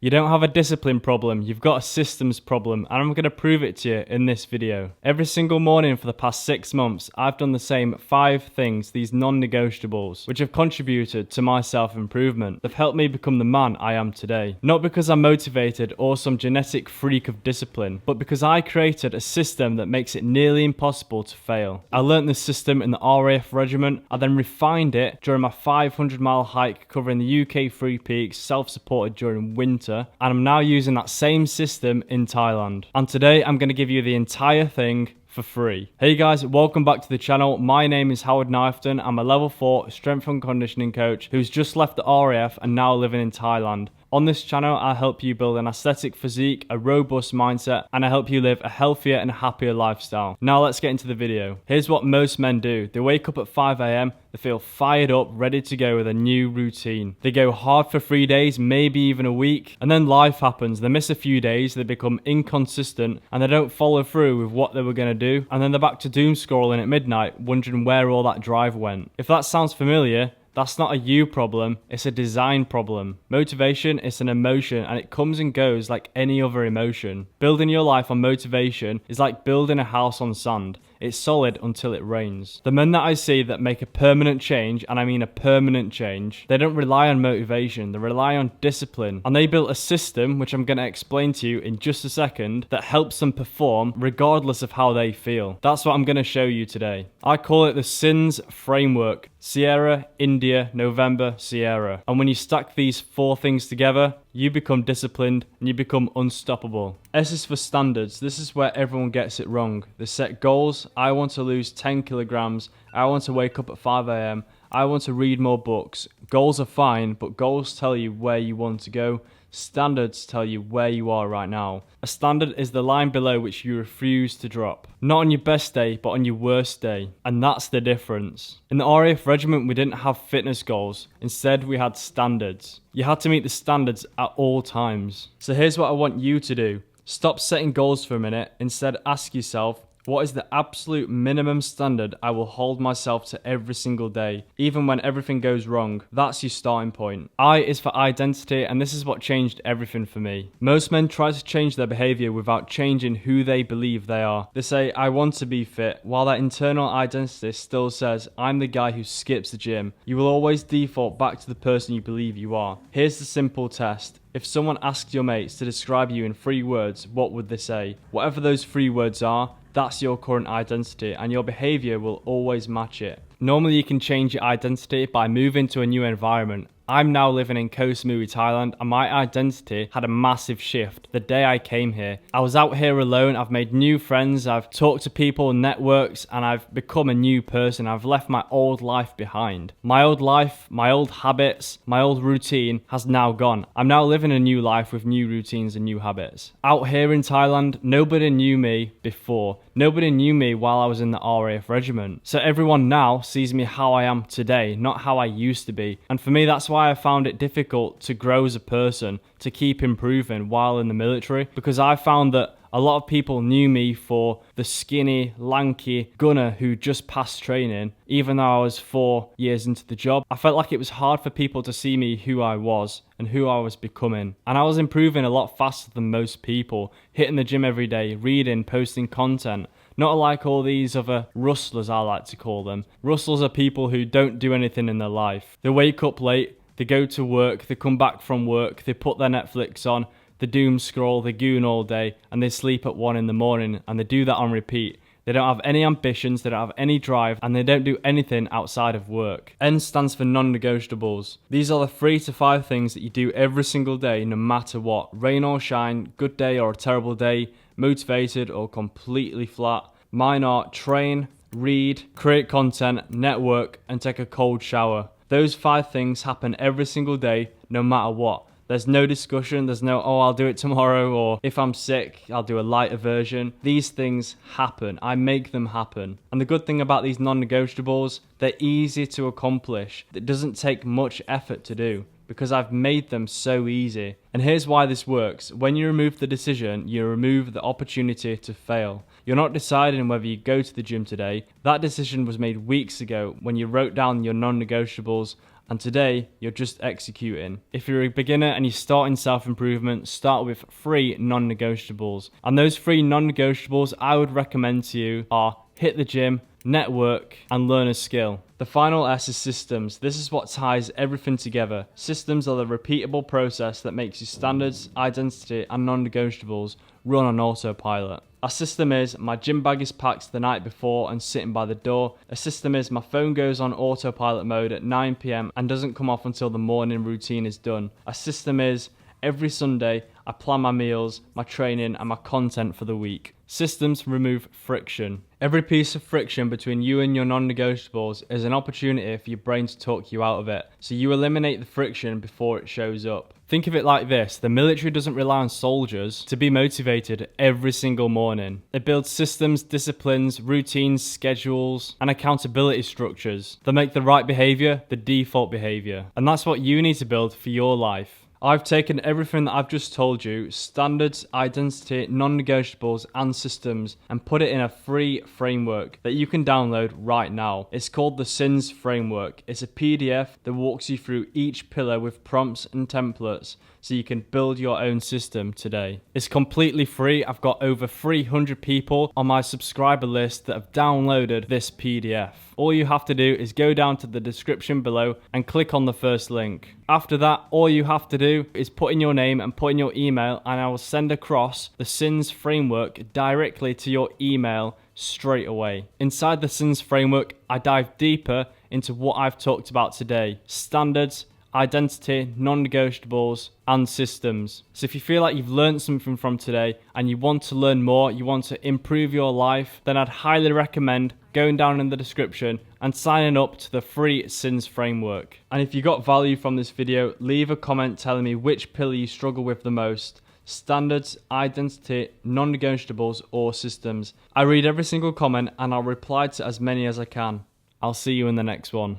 You don't have a discipline problem, you've got a systems problem, and I'm going to prove it to you in this video. Every single morning for the past 6 months, I've done the same 5 things, these non-negotiables, which have contributed to my self-improvement. They've helped me become the man I am today. Not because I'm motivated or some genetic freak of discipline, but because I created a system that makes it nearly impossible to fail. I learnt this system in the RAF Regiment, I then refined it during my 500-mile hike covering the UK Three Peaks, self-supported during winter, and I'm now using that same system in Thailand. And today I'm going to give you the entire thing for free. Hey guys, welcome back to the channel. My name is Kniveton. I'm a level 4 strength and conditioning coach who's just left the RAF and now living in Thailand. On this channel, I help you build an aesthetic physique, a robust mindset, and I help you live a healthier and happier lifestyle. Now let's get into the video. Here's what most men do. They wake up at 5 AM, they feel fired up, ready to go with a new routine. They go hard for 3 days, maybe even a week, and then life happens. They miss a few days, they become inconsistent, and they don't follow through with what they were going to do, and then they're back to doom scrolling at midnight, wondering where all that drive went. If that sounds familiar, that's not a you problem, it's a design problem. Motivation is an emotion and it comes and goes like any other emotion. Building your life on motivation is like building a house on sand. It's solid until it rains. The men that I see that make a permanent change, and I mean a permanent change, they don't rely on motivation, they rely on discipline. And they built a system, which I'm going to explain to you in just a second, that helps them perform regardless of how they feel. That's what I'm going to show you today. I call it the SINS framework. Sierra, India, November, Sierra. And when you stack these 4 things together, you become disciplined and you become unstoppable. S is for standards. This is where everyone gets it wrong. They set goals. I want to lose 10 kilograms. I want to wake up at 5 AM. I want to read more books. Goals are fine, but goals tell you where you want to go. Standards tell you where you are right now. A standard is the line below which you refuse to drop. Not on your best day, but on your worst day. And that's the difference. In the RAF Regiment, we didn't have fitness goals. Instead, we had standards. You had to meet the standards at all times. So here's what I want you to do. Stop setting goals for a minute. Instead, ask yourself, what is the absolute minimum standard I will hold myself to every single day, even when everything goes wrong? That's your starting point. I is for identity, and this is what changed everything for me. Most men try to change their behavior without changing who they believe they are. They say, I want to be fit, while that internal identity still says, I'm the guy who skips the gym. You will always default back to the person you believe you are. Here's the simple test. If someone asked your mates to describe you in 3 words, what would they say? Whatever those 3 words are, that's your current identity, and your behavior will always match it. Normally you can change your identity by moving to a new environment. I'm now living in Koh Samui, Thailand, and my identity had a massive shift the day I came here. I was out here alone, I've made new friends, I've talked to people, networks, and I've become a new person. I've left my old life behind. My old life, my old habits, my old routine has now gone. I'm now living a new life with new routines and new habits. Out here in Thailand, nobody knew me before. Nobody knew me while I was in the RAF Regiment. So everyone now sees me how I am today, not how I used to be. And for me, that's why I found it difficult to grow as a person, to keep improving while in the military, because I found that a lot of people knew me for the skinny, lanky gunner who just passed training, even though I was 4 years into the job. I felt like it was hard for people to see me who I was and who I was becoming. And I was improving a lot faster than most people, hitting the gym every day, reading, posting content. Not like all these other rustlers, I like to call them. Rustlers are people who don't do anything in their life. They wake up late, they go to work, they come back from work, they put their Netflix on, they doom scroll, they goon all day, and they sleep at 1 in the morning, and they do that on repeat. They don't have any ambitions, they don't have any drive, and they don't do anything outside of work. N stands for non-negotiables. These are the 3 to 5 things that you do every single day, no matter what. Rain or shine, good day or a terrible day, motivated or completely flat. Mine are train, read, create content, network, and take a cold shower. Those 5 things happen every single day, no matter what. There's no discussion, there's no, oh, I'll do it tomorrow, or if I'm sick, I'll do a lighter version. These things happen. I make them happen. And the good thing about these non-negotiables, they're easy to accomplish. It doesn't take much effort to do, because I've made them so easy. And here's why this works. When you remove the decision, you remove the opportunity to fail. You're not deciding whether you go to the gym today. That decision was made weeks ago when you wrote down your non-negotiables and today you're just executing. If you're a beginner and you're starting self-improvement, start with 3 non-negotiables. And those 3 non-negotiables I would recommend to you are hit the gym, network, and learn a skill. The final S is systems. This is what ties everything together. Systems are the repeatable process that makes your standards, identity, and non-negotiables run on autopilot. A system is my gym bag is packed the night before and sitting by the door. A system is my phone goes on autopilot mode at 9 p.m. and doesn't come off until the morning routine is done. A system is every Sunday I plan my meals, my training, and my content for the week. Systems remove friction. Every piece of friction between you and your non-negotiables is an opportunity for your brain to talk you out of it. So you eliminate the friction before it shows up. Think of it like this. The military doesn't rely on soldiers to be motivated every single morning. It builds systems, disciplines, routines, schedules, and accountability structures that make the right behavior the default behavior. And that's what you need to build for your life. I've taken everything that I've just told you, standards, identity, non-negotiables, and systems, and put it in a free framework that you can download right now. It's called the SINS framework. It's a PDF that walks you through each pillar with prompts and templates so you can build your own system today. It's completely free. I've got over 300 people on my subscriber list that have downloaded this PDF. All you have to do is go down to the description below and click on the first link. After that, all you have to do is put in your name and put in your email, and I will send across the SINS framework directly to your email straight away. Inside the SINS framework, I dive deeper into what I've talked about today: standards, identity, non-negotiables, and systems. So if you feel like you've learned something from today and you want to learn more, you want to improve your life, then I'd highly recommend going down in the description and signing up to the free SINS framework. And if you got value from this video, leave a comment telling me which pillar you struggle with the most: standards, identity, non-negotiables, or systems. I read every single comment and I'll reply to as many as I can. I'll see you in the next one.